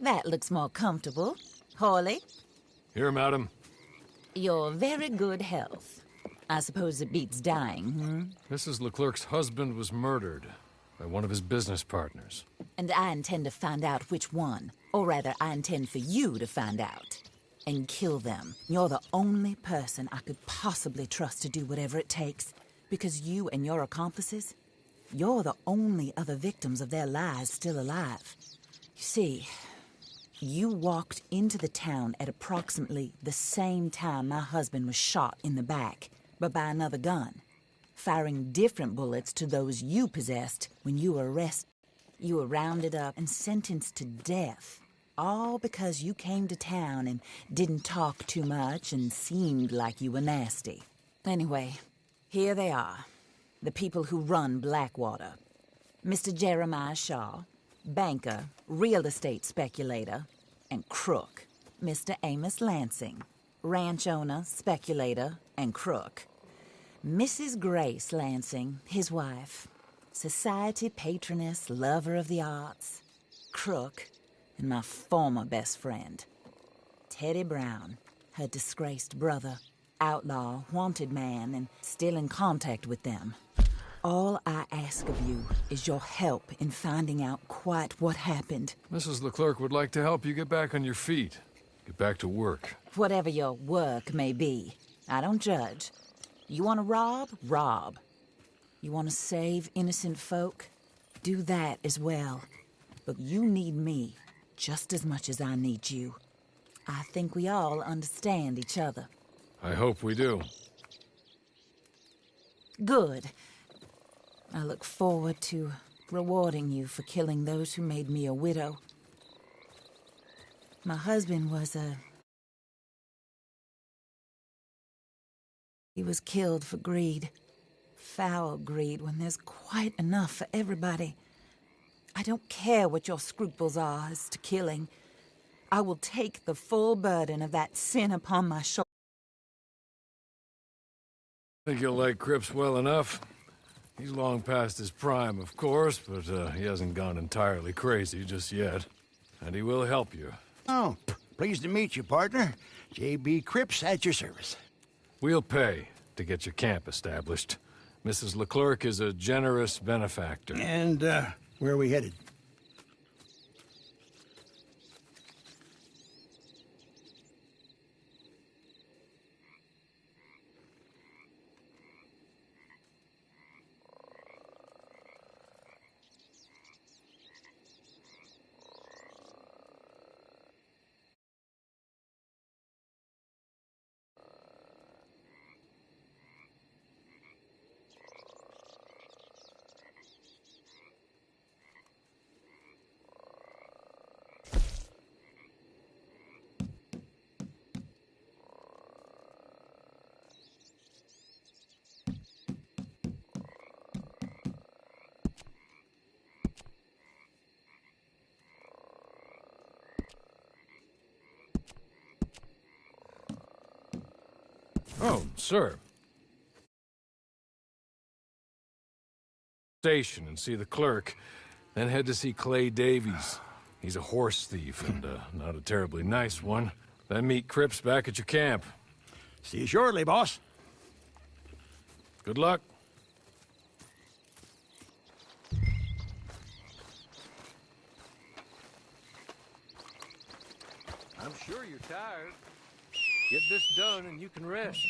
That looks more comfortable. Hawley? Here, madam. Your very good health. I suppose it beats dying, hmm? Mrs. Leclerc's husband was murdered by one of his business partners. And I intend to find out which one. Or rather, I intend for you to find out. And kill them. You're the only person I could possibly trust to do whatever it takes. Because you and your accomplices, you're the only other victims of their lies still alive. You see, you walked into the town at approximately the same time my husband was shot in the back, but by another gun, firing different bullets to those you possessed when you were arrested. You were rounded up and sentenced to death, all because you came to town and didn't talk too much and seemed like you were nasty. Anyway, here they are, the people who run Blackwater. Mr. Jeremiah Shaw, banker, real estate speculator, and crook. Mr. Amos Lansing, ranch owner, speculator, and crook. Mrs. Grace Lansing, his wife, society patroness, lover of the arts, crook, and my former best friend. Teddy Brown, her disgraced brother, outlaw, wanted man, and still in contact with them. All I ask of you is your help in finding out quite what happened. Mrs. Leclerc would like to help you get back on your feet. Get back to work. Whatever your work may be, I don't judge. You want to rob? Rob. You want to save innocent folk? Do that as well. But you need me just as much as I need you. I think we all understand each other. I hope we do. Good. I look forward to rewarding you for killing those who made me a widow. My husband was He was killed for greed. Foul greed when there's quite enough for everybody. I don't care what your scruples are as to killing. I will take the full burden of that sin upon my shoulders. I think you'll like Cripps well enough. He's long past his prime, of course, but he hasn't gone entirely crazy just yet. And he will help you. Oh, pleased to meet you, partner. J.B. Cripps at your service. We'll pay to get your camp established. Mrs. Leclerc is a generous benefactor. And, where are we headed? Oh, sir. Station and see the clerk, then head to see Clay Davies. He's a horse thief and not a terribly nice one. Then meet Cripps back at your camp. See you shortly, boss. Good luck. I'm sure you're tired. Get this done and you can rest.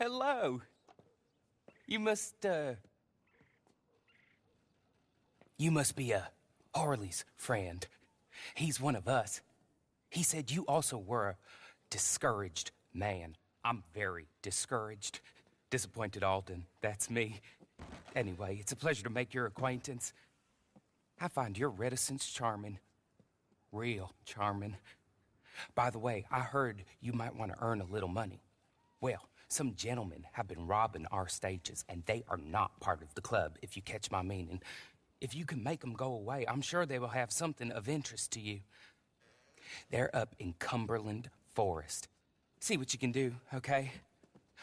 Hello. You must be Harley's friend. He's one of us. He said you also were a discouraged man. I'm very discouraged. Disappointed Alden, that's me. Anyway, it's a pleasure to make your acquaintance. I find your reticence charming. Real charming. By the way, I heard you might want to earn a little money. Well, some gentlemen have been robbing our stages, and they are not part of the club, if you catch my meaning. If you can make them go away, I'm sure they will have something of interest to you. They're up in Cumberland Forest. See what you can do, okay?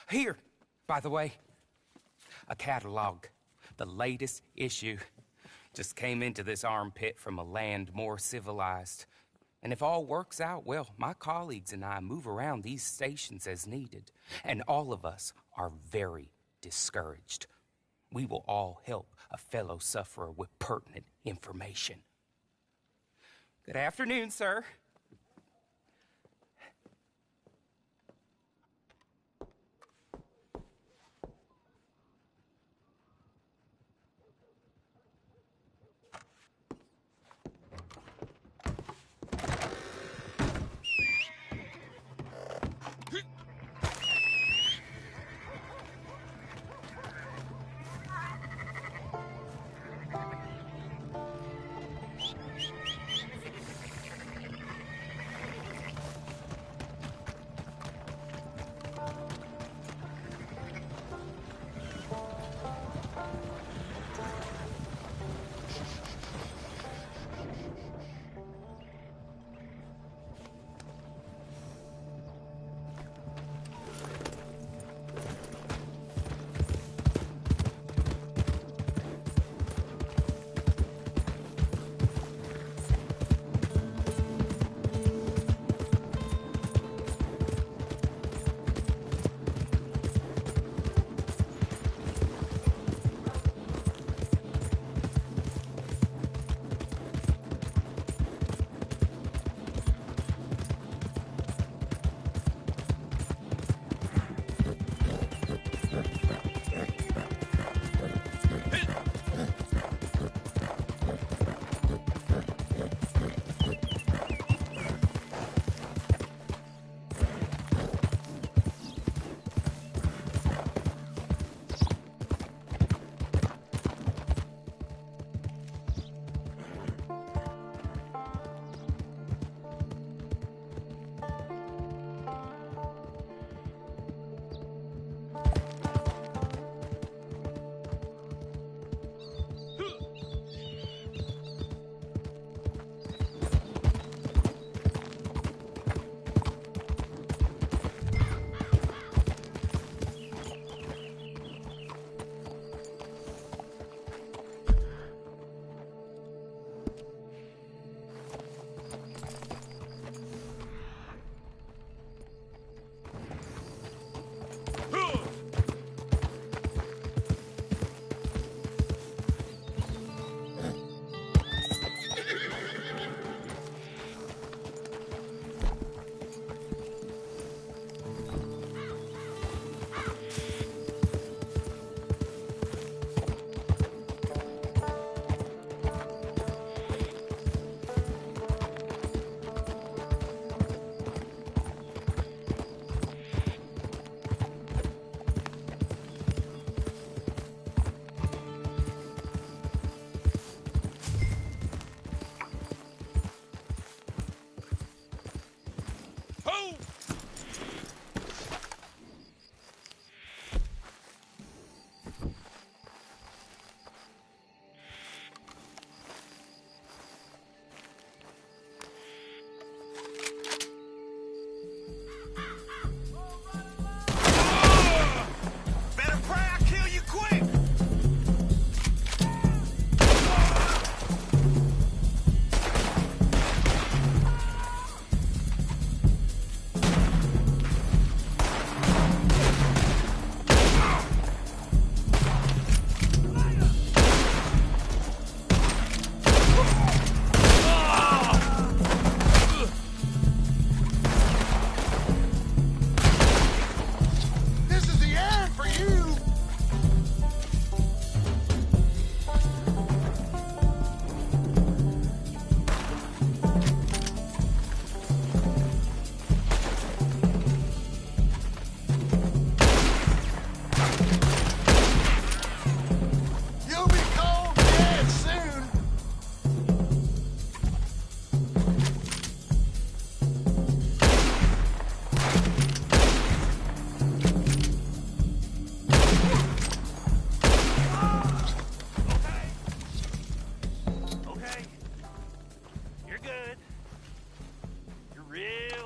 Here, by the way, a catalog. The latest issue. Just came into this armpit from a land more civilized. And if all works out, well, my colleagues and I move around these stations as needed. And all of us are very discouraged. We will all help a fellow sufferer with pertinent information. Good afternoon, sir.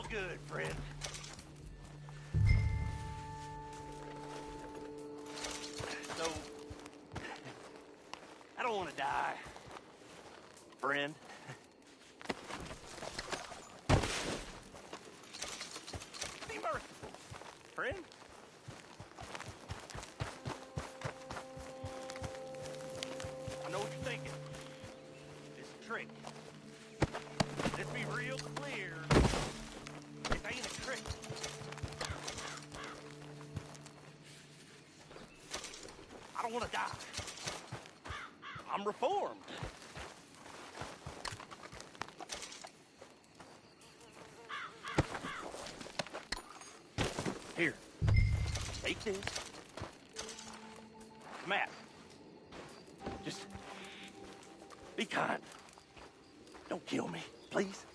good, friend. So, I don't want to die, friend. Be merciful, friend. I know what you're thinking. It's a trick. Let's be real clear. This ain't a trick. I don't want to die. I'm reformed. Here, take this. Matt, just be kind. Don't kill me, please.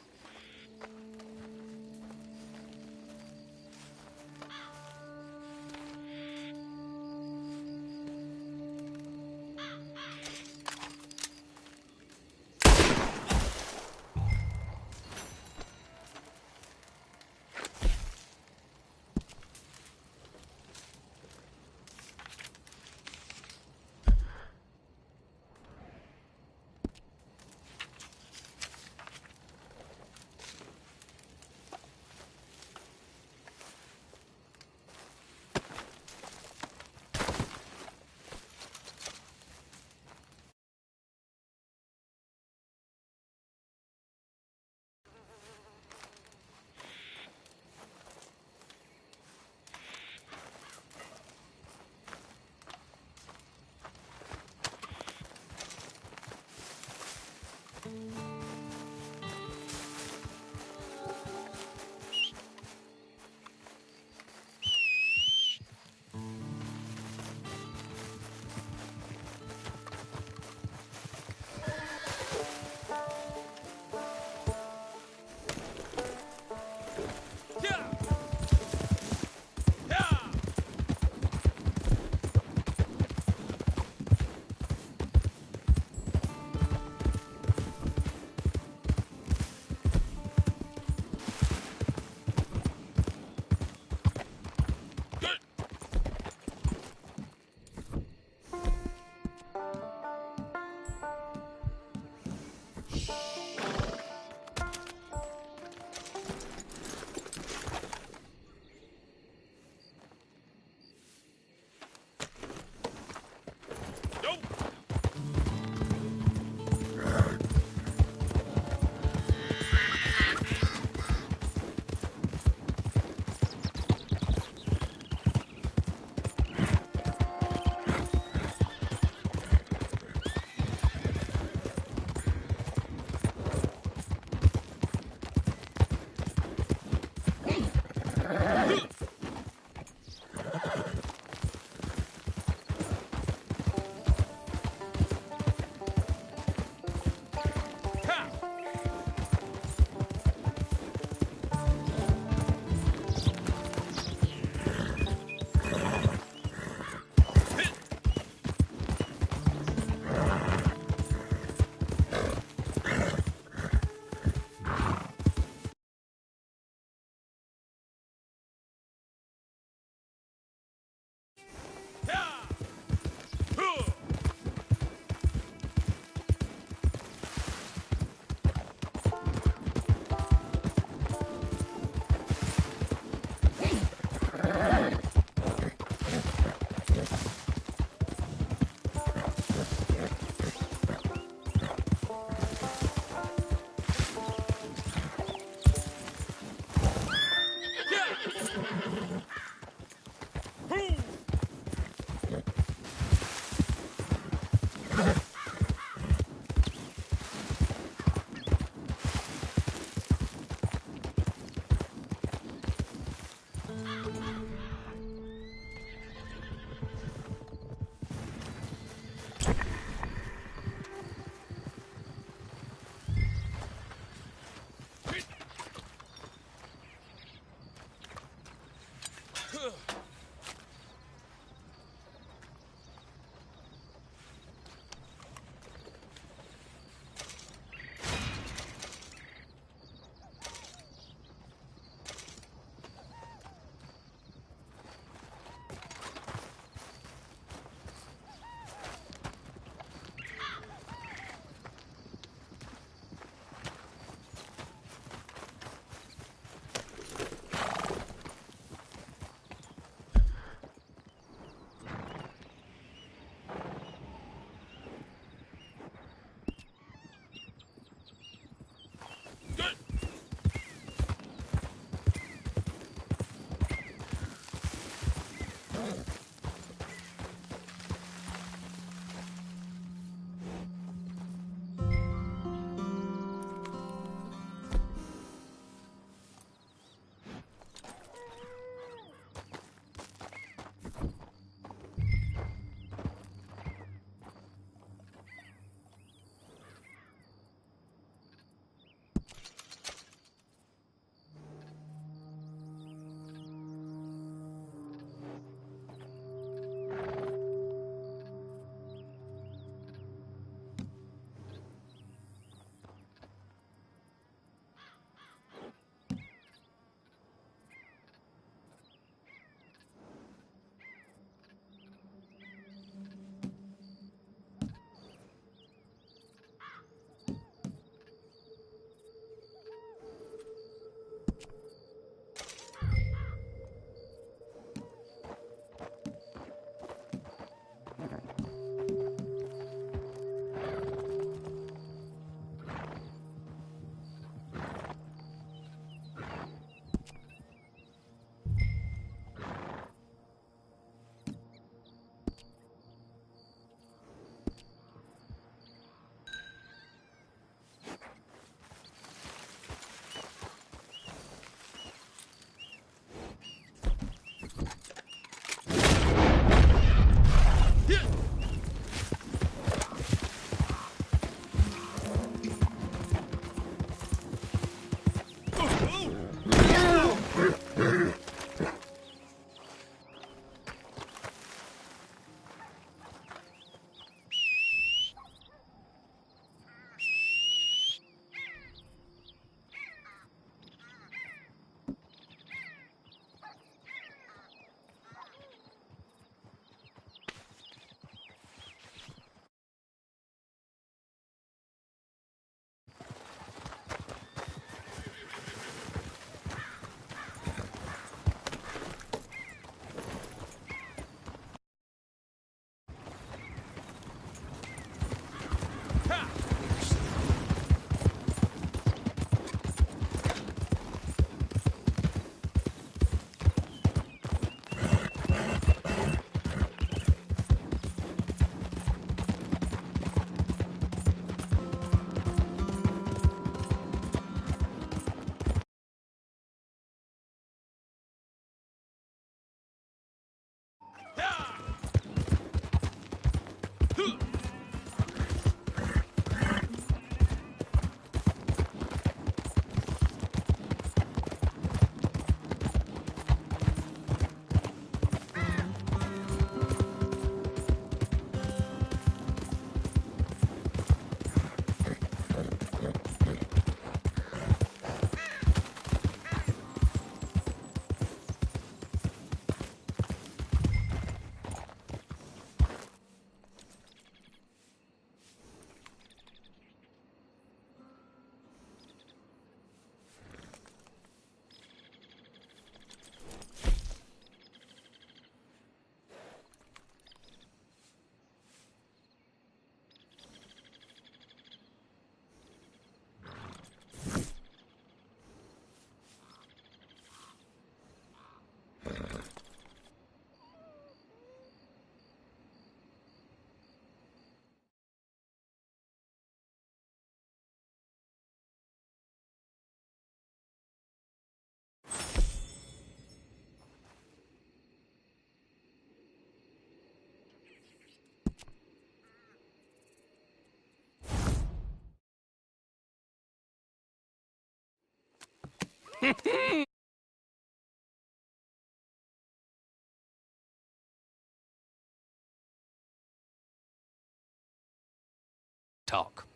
Talk.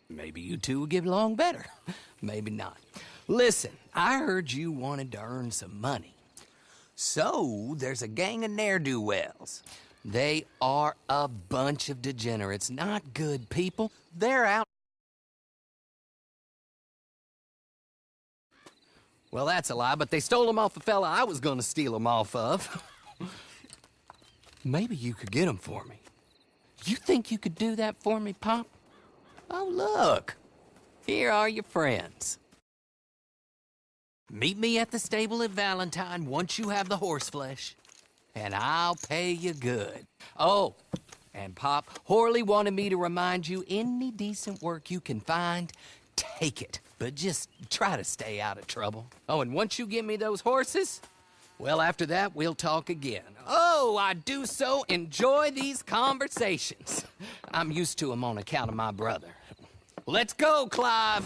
Maybe you two will get along better. Maybe not. Listen, I heard you wanted to earn some money. So, there's a gang of ne'er-do-wells. They are a bunch of degenerates, not good people. They're out. Well, that's a lie, but they stole them off a fella I was gonna steal them off of. Maybe you could get them for me. You think you could do that for me, Pop? Oh, look. Here are your friends. Meet me at the stable at Valentine once you have the horse flesh, and I'll pay you good. Oh, and Pop, Horley wanted me to remind you, any decent work you can find, take it. But just try to stay out of trouble. Oh, and once you give me those horses, well, after that, we'll talk again. Oh, I do so enjoy these conversations. I'm used to them on account of my brother. Let's go, Clive.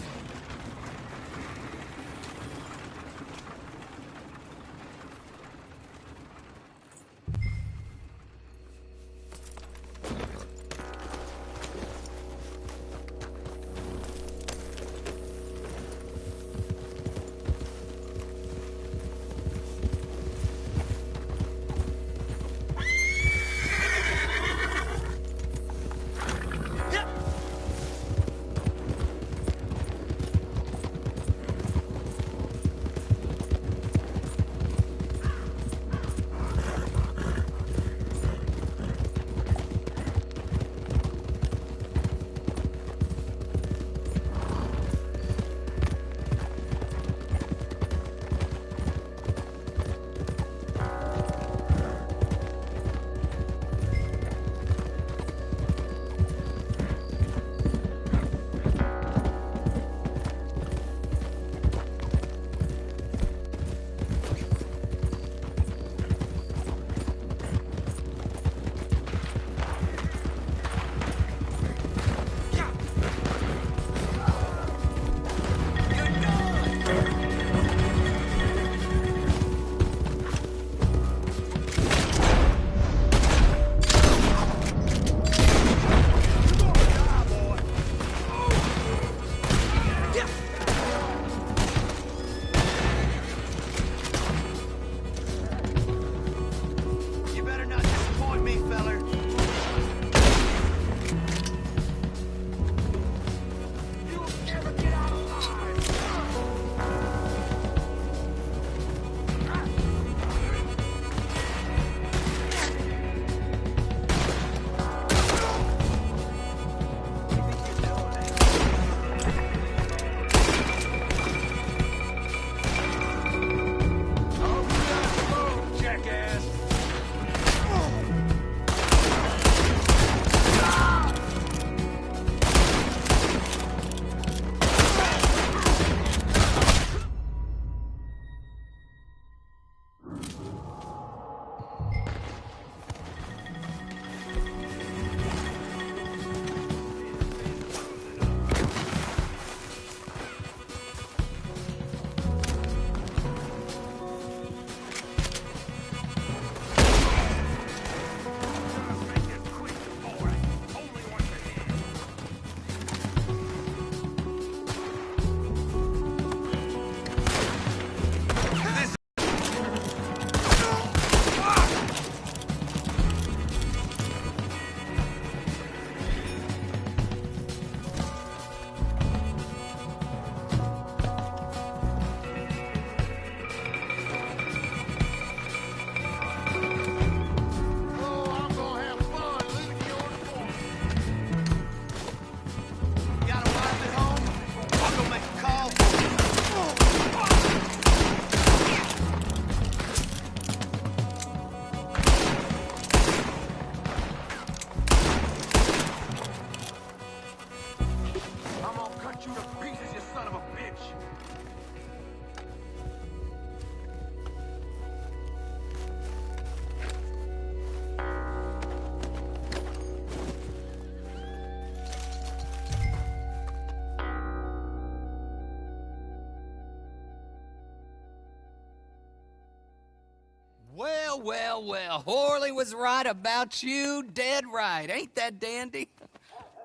Well, well, well. Horley was right about you. Dead right. Ain't that dandy?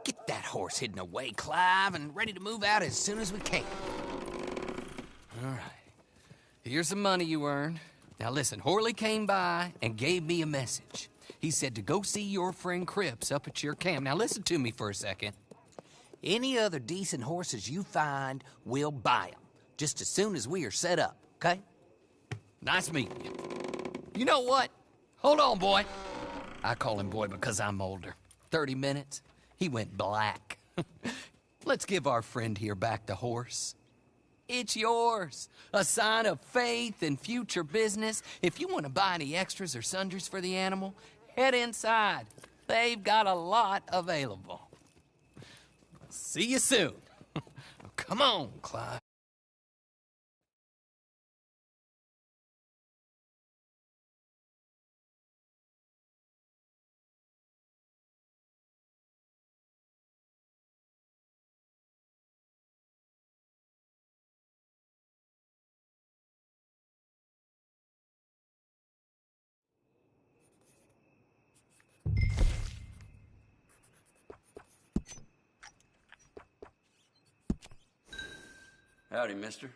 Get that horse hidden away, Clive, and ready to move out as soon as we can. All right. Here's the money you earned. Now listen, Horley came by and gave me a message. He said to go see your friend Cripps up at your camp. Now listen to me for a second. Any other decent horses you find, we'll buy them. Just as soon as we are set up, okay? Nice meeting you. You know what? Hold on, boy. I call him boy because I'm older. 30 minutes, he went black. Let's give our friend here back the horse. It's yours. A sign of faith and future business. If you want to buy any extras or sundries for the animal, head inside. They've got a lot available. See you soon. Come on, Clive. Howdy, mister.